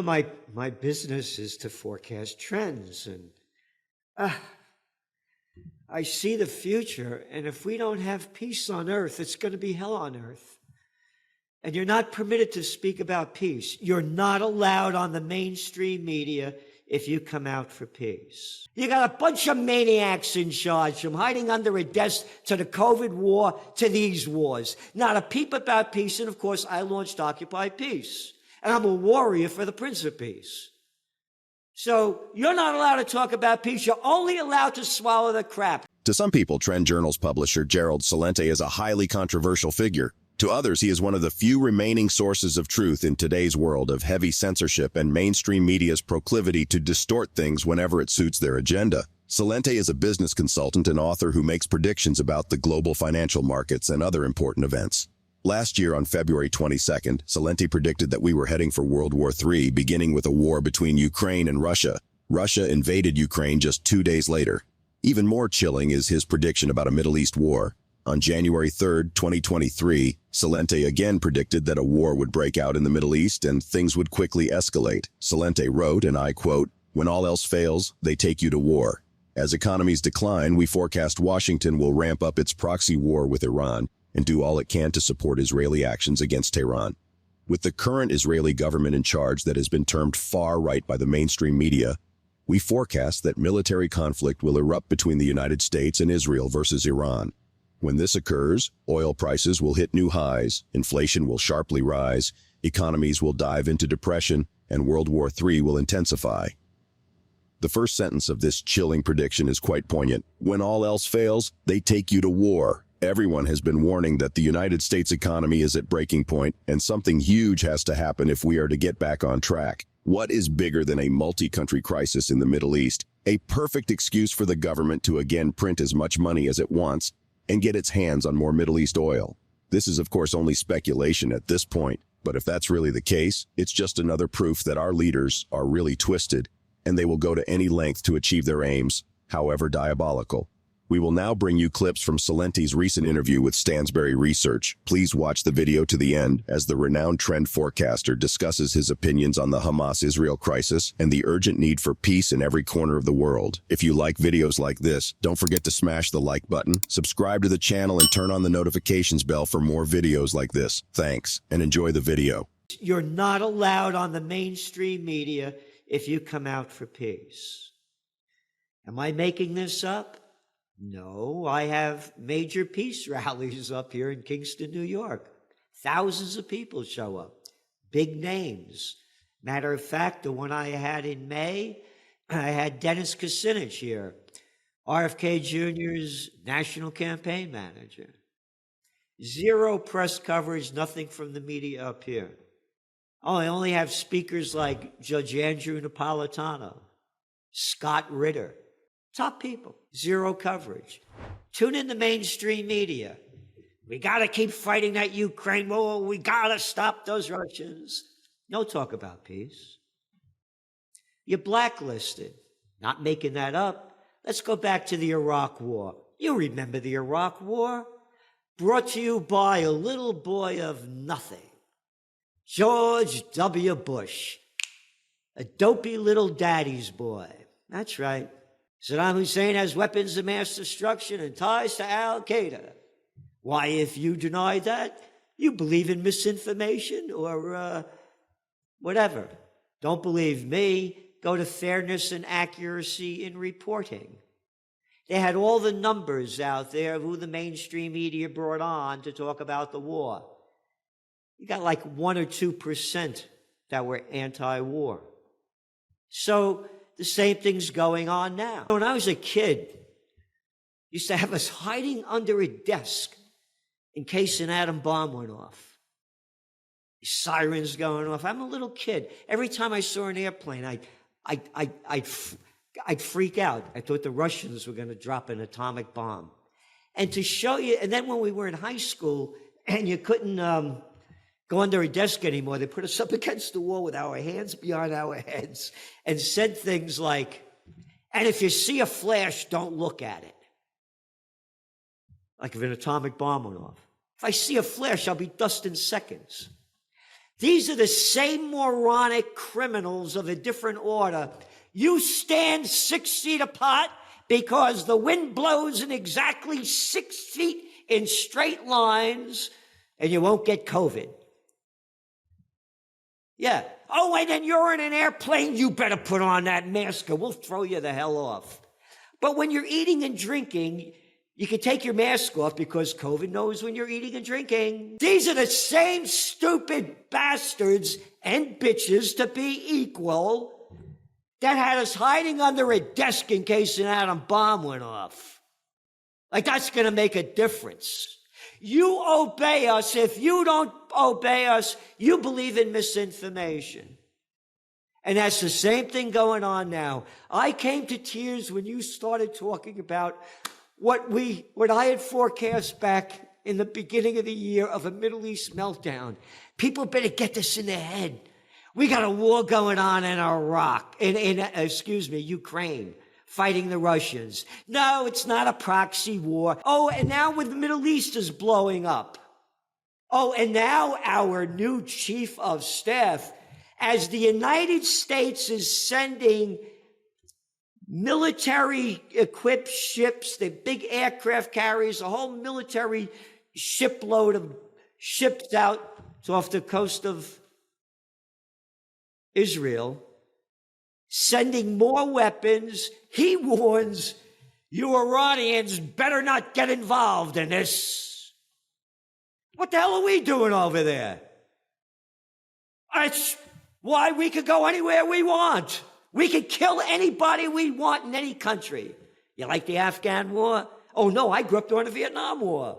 My business is to forecast trends, and I see the future, and if we don't have peace on earth, it's going to be hell on earth. And you're not permitted to speak about peace. You're not allowed on the mainstream media if you come out for peace. You got a bunch of maniacs in charge, from hiding under a desk to the COVID war to these wars. Not a peep about peace, and of course, I launched Occupy Peace. And I'm a warrior for the Prince of Peace. So you're not allowed to talk about peace. You're only allowed to swallow the crap. To some people, Trend Journal's publisher Gerald Celente is a highly controversial figure. To others, he is one of the few remaining sources of truth in today's world of heavy censorship and mainstream media's proclivity to distort things whenever it suits their agenda. Celente is a business consultant and author who makes predictions about the global financial markets and other important events. Last year, on February 22nd, Celente predicted that we were heading for World War III, beginning with a war between Ukraine and Russia. Russia invaded Ukraine just 2 days later. Even more chilling is his prediction about a Middle East war. On January 3, 2023, Celente again predicted that a war would break out in the Middle East and things would quickly escalate. Celente wrote, and I quote, "When all else fails, they take you to war. As economies decline, we forecast Washington will ramp up its proxy war with Iran and do all it can to support Israeli actions against Tehran. With the current Israeli government in charge that has been termed far-right by the mainstream media, we forecast that military conflict will erupt between the United States and Israel versus Iran. When this occurs, oil prices will hit new highs, inflation will sharply rise, economies will dive into depression, and World War III will intensify." The first sentence of this chilling prediction is quite poignant. When all else fails, they take you to war. Everyone has been warning that the United States economy is at breaking point, and something huge has to happen if we are to get back on track. What is bigger than a multi-country crisis in the Middle East? A perfect excuse for the government to again print as much money as it wants and get its hands on more Middle East oil. This is, of course, only speculation at this point, but if that's really the case, it's just another proof that our leaders are really twisted, and they will go to any length to achieve their aims, however diabolical. We will now bring you clips from Celente's recent interview with Stansberry Research. Please watch the video to the end as the renowned trend forecaster discusses his opinions on the Hamas-Israel crisis and the urgent need for peace in every corner of the world. If you like videos like this, don't forget to smash the like button, subscribe to the channel, and turn on the notifications bell for more videos like this. Thanks, and enjoy the video. You're not allowed on the mainstream media if you come out for peace. Am I making this up? No, I have major peace rallies up here in Kingston, New York. Thousands of people show up. Big names. Matter of fact, the one I had in May, I had Dennis Kucinich here, RFK Jr.'s national campaign manager. Zero press coverage, nothing from the media up here. Oh, I only have speakers like Judge Andrew Napolitano, Scott Ritter. Top people. Zero coverage. Tune in the mainstream media. We got to keep fighting that Ukraine war. We got to stop those Russians. No talk about peace. You're blacklisted. Not making that up. Let's go back to the Iraq war. You remember the Iraq war? Brought to you by a little boy of nothing. George W. Bush. A dopey little daddy's boy. That's right. Saddam Hussein has weapons of mass destruction and ties to Al-Qaeda. Why, if you deny that, you believe in misinformation or whatever. Don't believe me. Go to fairness and accuracy in reporting. They had all the numbers out there of who the mainstream media brought on to talk about the war. You got like 1 or 2% that were anti-war. So the same thing's going on now. When I was a kid, used to have us hiding under a desk in case an atom bomb went off. Sirens going off. I'm a little kid. Every time I saw an airplane, I'd freak out. I thought the Russians were going to drop an atomic bomb. And to show you, and then when we were in high school and you couldn't go under a desk anymore, they put us up against the wall with our hands behind our heads and said things like, and if you see a flash, don't look at it. Like if an atomic bomb went off. If I see a flash, I'll be dust in seconds. These are the same moronic criminals of a different order. You stand 6 feet apart because the wind blows in exactly 6 feet in straight lines, and you won't get COVID. Yeah. Oh, and then you're in an airplane, you better put on that mask or we'll throw you the hell off. But when you're eating and drinking, you can take your mask off because COVID knows when you're eating and drinking. These are the same stupid bastards and bitches, to be equal, that had us hiding under a desk in case an atom bomb went off. Like, that's going to make a difference. You obey us. If you don't obey us, you believe in misinformation. And that's the same thing going on now. I came to tears when you started talking about what I had forecast back in the beginning of the year of a Middle East meltdown. People better get this in their head. We got a war going on in Iraq, Ukraine, fighting the Russians. No, it's not a proxy war. Oh, and now with the Middle East is blowing up. Oh, and now our new chief of staff, as the United States is sending military equipped ships, the big aircraft carriers, a whole military shipload of ships out off the coast of Israel, sending more weapons. He warns you Iranians better not get involved in this. What the hell are we doing over there? It's why we could go anywhere we want. We could kill anybody we want in any country. You like the Afghan war? Oh, no, I grew up during the Vietnam War.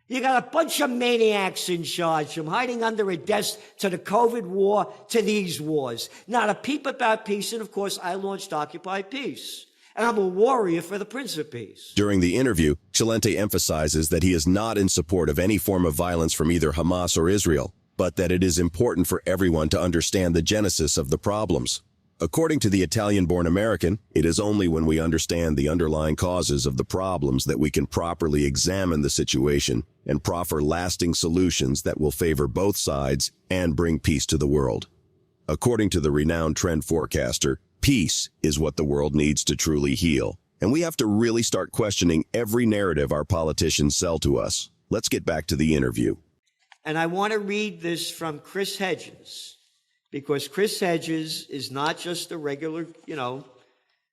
You got a bunch of maniacs in charge, from hiding under a desk to the COVID war to these wars. Not a peep about peace, and of course, I launched Occupy Peace. And I'm a warrior for the Prince of Peace. During the interview, Celente emphasizes that he is not in support of any form of violence from either Hamas or Israel, but that it is important for everyone to understand the genesis of the problems. According to the Italian-born American, it is only when we understand the underlying causes of the problems that we can properly examine the situation and proffer lasting solutions that will favor both sides and bring peace to the world. According to the renowned trend forecaster, peace is what the world needs to truly heal, and we have to really start questioning every narrative our politicians sell to us. Let's get back to the interview. And I want to read this from Chris Hedges, because Chris Hedges is not just a regular,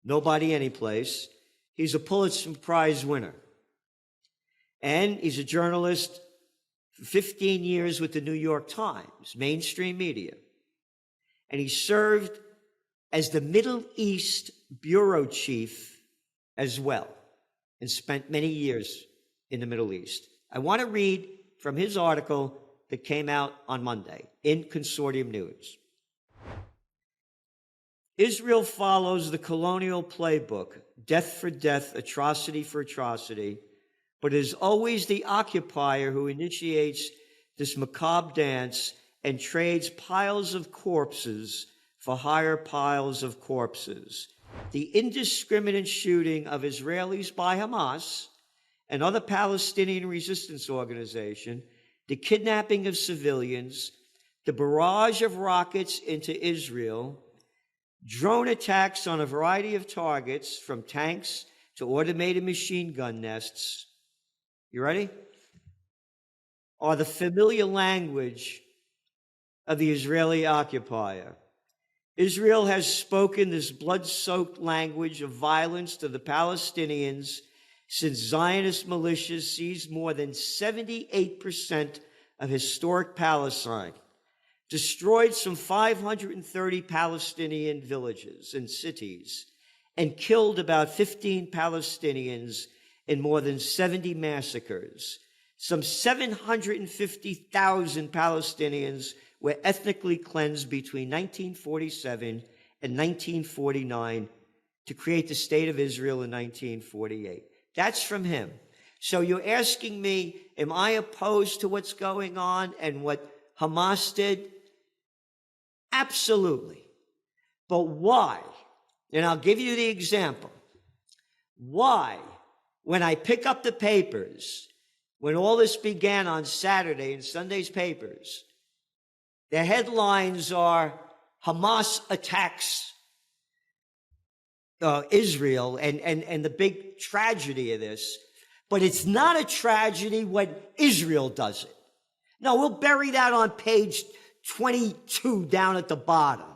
nobody anyplace. He's a Pulitzer Prize winner. And he's a journalist for 15 years with the New York Times, mainstream media. And he served as the Middle East bureau chief as well, and spent many years in the Middle East. I want to read from his article that came out on Monday in Consortium News. Israel follows the colonial playbook, death for death, atrocity for atrocity, but it is always the occupier who initiates this macabre dance and trades piles of corpses for higher piles of corpses. The indiscriminate shooting of Israelis by Hamas and other Palestinian resistance organizations, the kidnapping of civilians, the barrage of rockets into Israel, drone attacks on a variety of targets, from tanks to automated machine gun nests, you ready? Are the familiar language of the Israeli occupier. Israel has spoken this blood-soaked language of violence to the Palestinians since Zionist militias seized more than 78% of historic Palestine, destroyed some 530 Palestinian villages and cities, and killed about 15 Palestinians in more than 70 massacres. Some 750,000 Palestinians were ethnically cleansed between 1947 and 1949 to create the State of Israel in 1948. That's from him. So you're asking me, am I opposed to what's going on and what Hamas did? Absolutely. But why? And I'll give you the example. Why, when I pick up the papers, when all this began on Saturday in Sunday's papers, The headlines are Hamas attacks Israel and the big tragedy of this. But it's not a tragedy when Israel does it. No, we'll bury that on page 22 down at the bottom.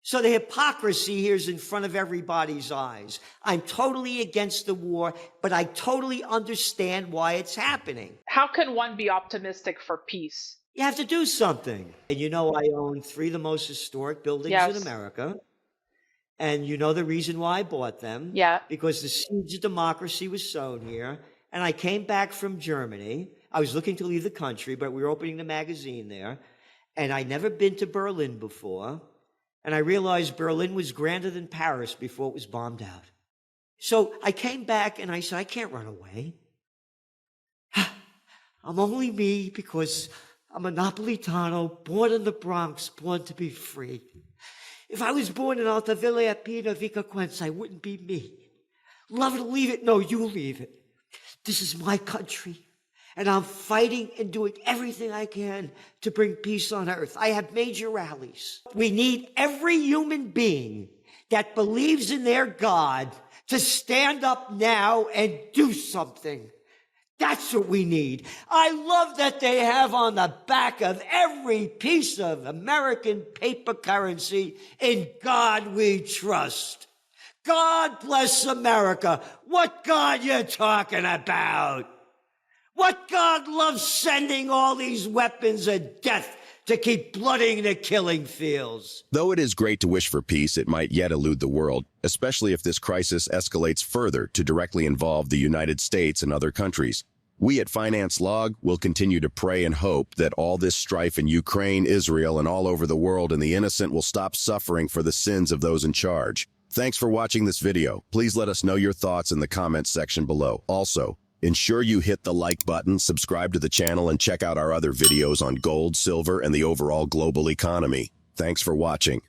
So the hypocrisy here is in front of everybody's eyes. I'm totally against the war, but I totally understand why it's happening. How can one be optimistic for peace? You have to do something. And you know, I own 3 of the most historic buildings in America. And you know the reason why I bought them? Yeah. Because the seeds of democracy was sown here. And I came back from Germany. I was looking to leave the country, but we were opening the magazine there. And I'd never been to Berlin before. And I realized Berlin was grander than Paris before it was bombed out. So I came back and I said, I can't run away. I'm only me because I'm a Napolitano, born in the Bronx, born to be free. If I was born in Altavilla Pina Vicaquense, I wouldn't be me. Love it or leave it? No, you leave it. This is my country. And I'm fighting and doing everything I can to bring peace on earth. I have major rallies. We need every human being that believes in their God to stand up now and do something. That's what we need. I love that they have on the back of every piece of American paper currency, "In God we trust." God bless America. What God you talking about? What God loves sending all these weapons of death to keep blooding the killing fields? Though it is great to wish for peace, it might yet elude the world, especially if this crisis escalates further to directly involve the United States and other countries. We at Finance Log will continue to pray and hope that all this strife in Ukraine, Israel, and all over the world and the innocent will stop suffering for the sins of those in charge. Thanks for watching this video. Please let us know your thoughts in the comments section below. Also, ensure you hit the like button, subscribe to the channel, and check out our other videos on gold, silver, and the overall global economy. Thanks for watching.